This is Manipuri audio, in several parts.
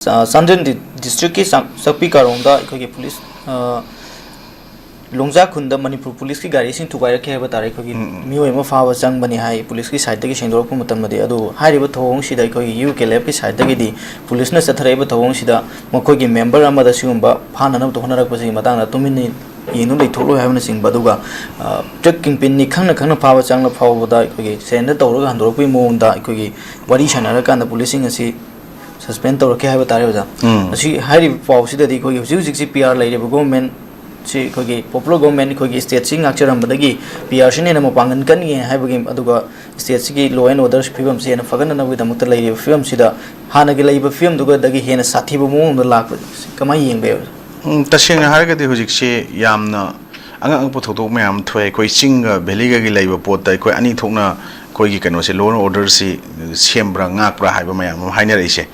Sanjan district ki sakpi karongda ikhogi police longja khunda manipur police ki gari sing thugai rakhe ba tare ikhogi mioi ma fawa chang bani hai police ki side gi sengdor pu matam made adu hairiba thong sida ikhogi uk ki side gi di police na sathare ba thong sida mokhogi member amada sigumba phana na to honarak pasi matang na tumin yenu lei tholo haibna sing baduga trekking pin ni khangna fawa chang na fawa da ikhogi senda tawra handor pu monda ikhogi wari sanara kan da policing asi suspend to ke ha batare oja asi hari policy da di ko yu si PR lai re government si ko gi popular government ko gi state sing akcharam badagi PR sine na mapangan kan ye ha bagi aduga state si law and order film si na fagan na with amut lai re film si da hana gi lai ba film duga dagi hena sathi bu mo da lak kamai yeng be taseng har ga de hujik se yamna angang pu thok mayam thoi koi sing valley ga gi lai ba pot dai koi ani thokna कोई कनो से लोन ऑर्डर से सेम्ब्रा ngakpra haiba mayam haina reise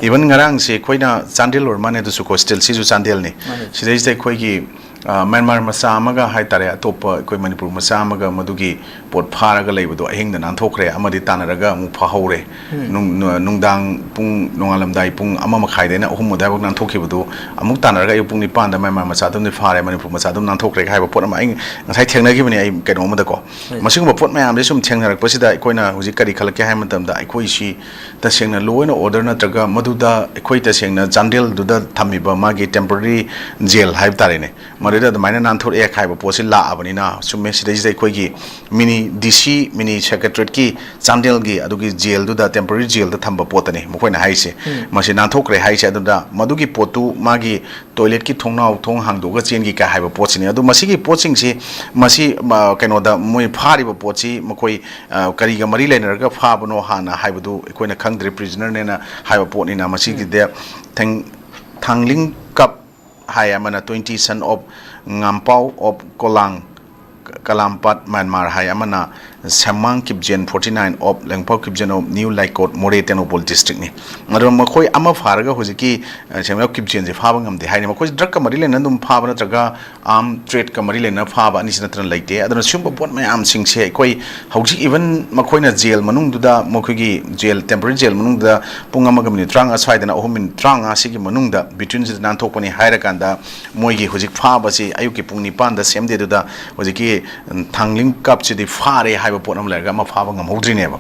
even ngarang se koina chandel or mane to coastal si ju chandel ne sidai sai koi gi Myanmar masa amaga hai tare atop koi manipur masa amaga madugi pot pharaga leibodo ahing da nan thokre amadi tanaraga mu phahore nungdang pung nongalamdai pung ama makhai dena ahum modai bok nan thokhibodo amuk tanaraga pung ni pan da Myanmar masa dum ni phare manipur masa dum nan thokre hai ba pot ama ngai thengna gi bani ai keno ma da ko masing ba pot mayam le sum thengnarak pasida koina huji kari khalake hai matam da koi si ta sengna loina order na traga maduda koi ta sengna chandel duda thamiba magi temporary jail hai tare ne da maina nan thor ek hai ba posi la abani na summe sidai dai koi gi mini DC mini secretariat ki chandel gi adugi jail du da temporary jail da thamba potane mokoi na hai se masi nan thokre hai se da madugi potu magi toilet ki thongnau thong hangdo ga chen gi ka hai ba pochini adu masi gi poching si masi keno da moi phari ba pochi mokoi kari ga mari lener ga pha bano hana hai bu koi na khangdre prisoner ne na hai ba pot ni na masi gi de thangling cup hai amana 20 son of ngampau of kolang kalampat Myanmar hai amana samang kipjen 49 of lengpau kipjen of new laikot more tenopol district ni ngaro makoi ama pharaga hojiki samang kipjen je phaba ngamde hai ni makoi drug ka mari lena dum phaba na traga arm trade ka mari lena phaba ani sinatra laite adana sumba pot mai am sing se koi hauji even makoi na jail manung duda makoi gi jail temporary jail manung da pungama gamni trang asai dana ohumin trang asi gi manung da between the nan thokpani haira kanda moi gi hojik phaba si ayuki pungni pan da semde duda hojiki thangling cup si di phare hai pot am lerga ma phaba ngam hodri ne ba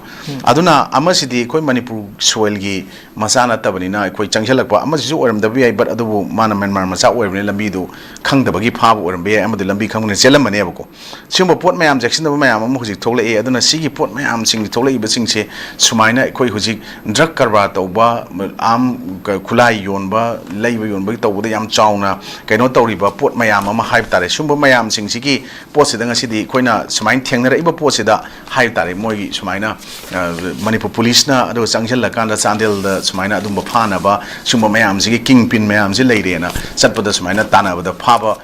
aduna amasidi koi manipur soil gi masana tabani na koi changselak pa amasi ju oram da bi but adubu mana Myanmar masa oram ne lambi du khangda bagi phaba oram be amadi lambi khang ne selam mane ba ko simba pot mayam jackson da mayam am hujik thokla e aduna sigi pot mayam sing thokla i ba sing se sumaina koi hujik drug karba tauba am khulai yon ba leiba yon ba tauba da yam chauna kaino tauri ba pot mayam ama hype tare sumba mayam sing sigi pot se da ngasidi koina sumain thengna iba pot se da hai tare moi sumaina manipur police na ado changjel la kan da chandel da sumaina adum ba phana ba sumba mayam sigi kingpin mayam si leire na satpada sumaina tana ba da phaba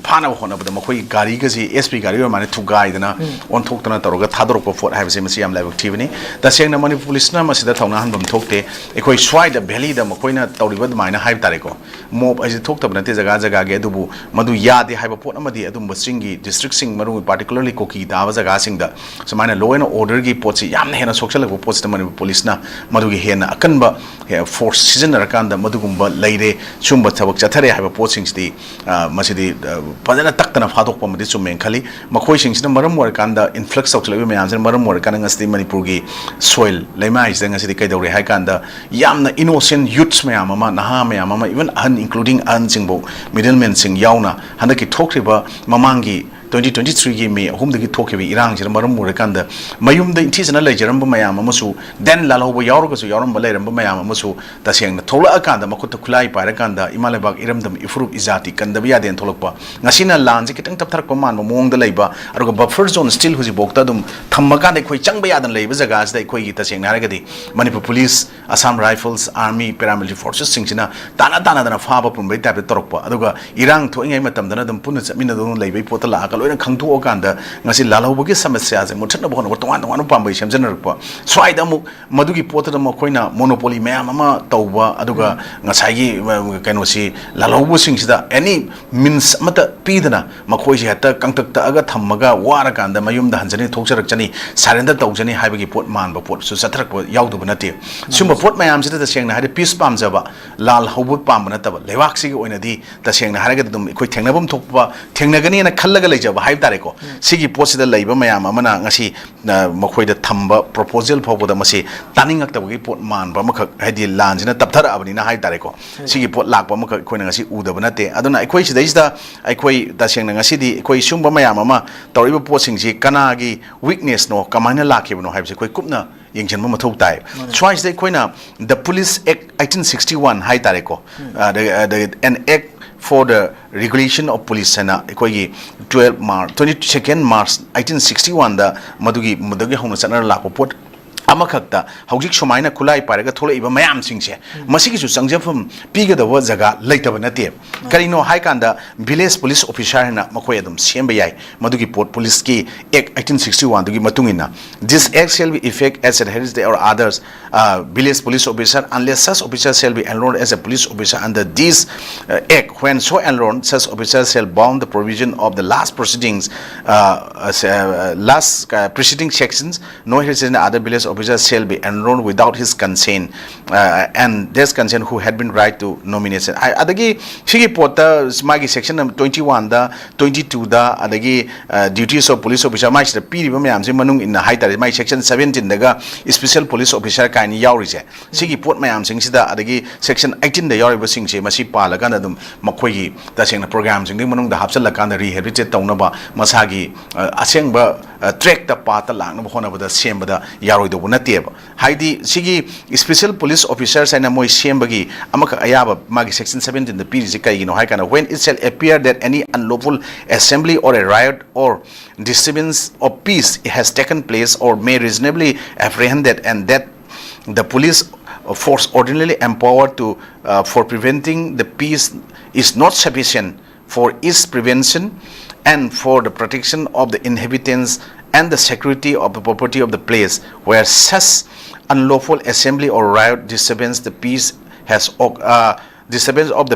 phana hona ba makoi gari ga si SP gari ba mane thugai dana on thok tana taroga thador ko fort hai se masi am live active ni da sengna manipur police na masida thongna han bam thokte ekoi swai da valley da makoi na tauri ba maina hai tare ko mob ai thok tab na te jaga jaga ge dubu madu yade hai ba pot amadi adum singi district sing maru particularly koki da ba jaga sing da sumaina law and order gi pot si yam hena social ko pot manipur police na madu gi hena akan ba force season rakan da madu gumba leire chumba thabak chathare hai ba pot sing sti masidi padana taktana phadok pa madi chumen khali makhoi sing sina maram war kanda influx of lebi mayam sin maram war kan ngasti manipur gi soil leima is ngasi di kai dore hai kanda yamna innocent youths mayam ama naha mayam ama even including singbo middlemen sing yauna handaki thokriba mamangi 2023 gi me hum dagi thokebi irang jira maram mur kanda mayum da intisana lejaram ba mayam amasu den lalobo yauro su yarum ba leram ba mayam amasu taseng na thola akanda makut khulai pa kanda imale bag iramdam ifrup izati kanda biya den tholokpa ngasina lanji kitang tap thar ko man mong da leiba aruga buffer zone still huji bokta dum thammaga de khoi changba yadan leiba jaga as dai khoi gi taseng na ragadi manipur police assam rifles army paramilitary forces singchina tana dana fa ba pum bai tap torokpa aduga irang thoingai matam dana dum punna chamina dum leibai potala akal loina khangtu okanda ngasi lalhaubugi samasya je muthatna bhon tongan tongan pambai semjenarakpa swaida amuk madugi potada makoina monopoly mayam ama tauba aduga ngasai kenosi lalhaubu singsida any means mata pidana makoi je hata kangtakta aga thammaga wara kanda mayumda hanjani thoksarak chani surrender tawjani haibagi pot manba pot su satrak yaudu nate sumba pot mayam sida tasengna hade peace pamjaba lal haubu pamna taba lewak sigi oinadi tasengna haraga dum ikoi thengnabam thokpa thengnagani na khallaga leijaba haib tare ko sigi pot sida leiba mayam amana ngasi makoi da thamba proposal phawboda masi taningak tabagi pot manba makha hadi lanjina tapthara abani na haib tare ko sigi pot lakpa makha koina ngasi udaba nate aduna ikoi sida isda ikoi tasengna ngasi di ikoi sumba mayam ama tawriba pot singji kanagi weakness no kamaina lakhibno haibse koi kupna yengchenba mathau tai choice de koina the police act 1861 hai tare ko an act for the regulation of police na ekoi 12 March 22nd March 1861 da madugi hona chana lakpo pot amakhakta hojik somaina khulai paraga tholaiba mayam singse masigi su sangjafum piga da jaga leitaba nate karino hai kanda village police officer na makoi adum semba yai madugi port police ki act 1861 dugi matungina this act shall be effect as adheres there or others village police officer unless such officer shall be enrolled as a police officer under this act when so enrolled such officer shall bound the provision of the last proceedings preceding sections no hesitation other village officers shall be enrolled without his consent and this consent who had been right to nomination adagi sigi pota magi section 21 da 22 da adagi duties of police officer mai sida piriba mayam je manung in hai tare mai section 17 daga special police officer kaini yauri je sigi pot mayam sing sida adagi section 18 da yauri ba sing je masi palaga na dum makoi gi tasengna program sing manung da hapsal lakanda rehabilitate tawnaba masagi asengba track da pata langna hona ba da semba da yaroi do nateba haidi sigi special police officers and moi sembagi amaka ayaba magi section 17 the piri kai gino hai kana when it shall appear that any unlawful assembly or a riot or disturbance of peace has taken place or may reasonably apprehend that and that the police force ordinarily empowered to for preventing the peace is not sufficient for its prevention and for the protection of the inhabitants and the security of the property of the place where such unlawful assembly or riot disturbance of the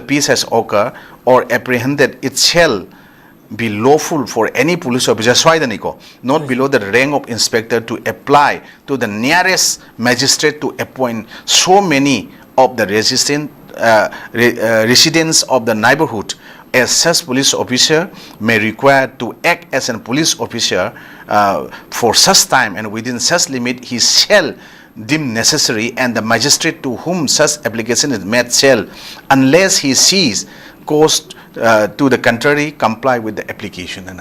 peace has occurred or apprehended, it shall be lawful for any police officer not below the rank of inspector to apply to the nearest magistrate to appoint so many of the residents of the neighborhood as such police officer may require to act as a police officer for such time and within such limit he shall deem necessary and the magistrate to whom such application is made shall, unless he sees cause to the contrary, comply with the application.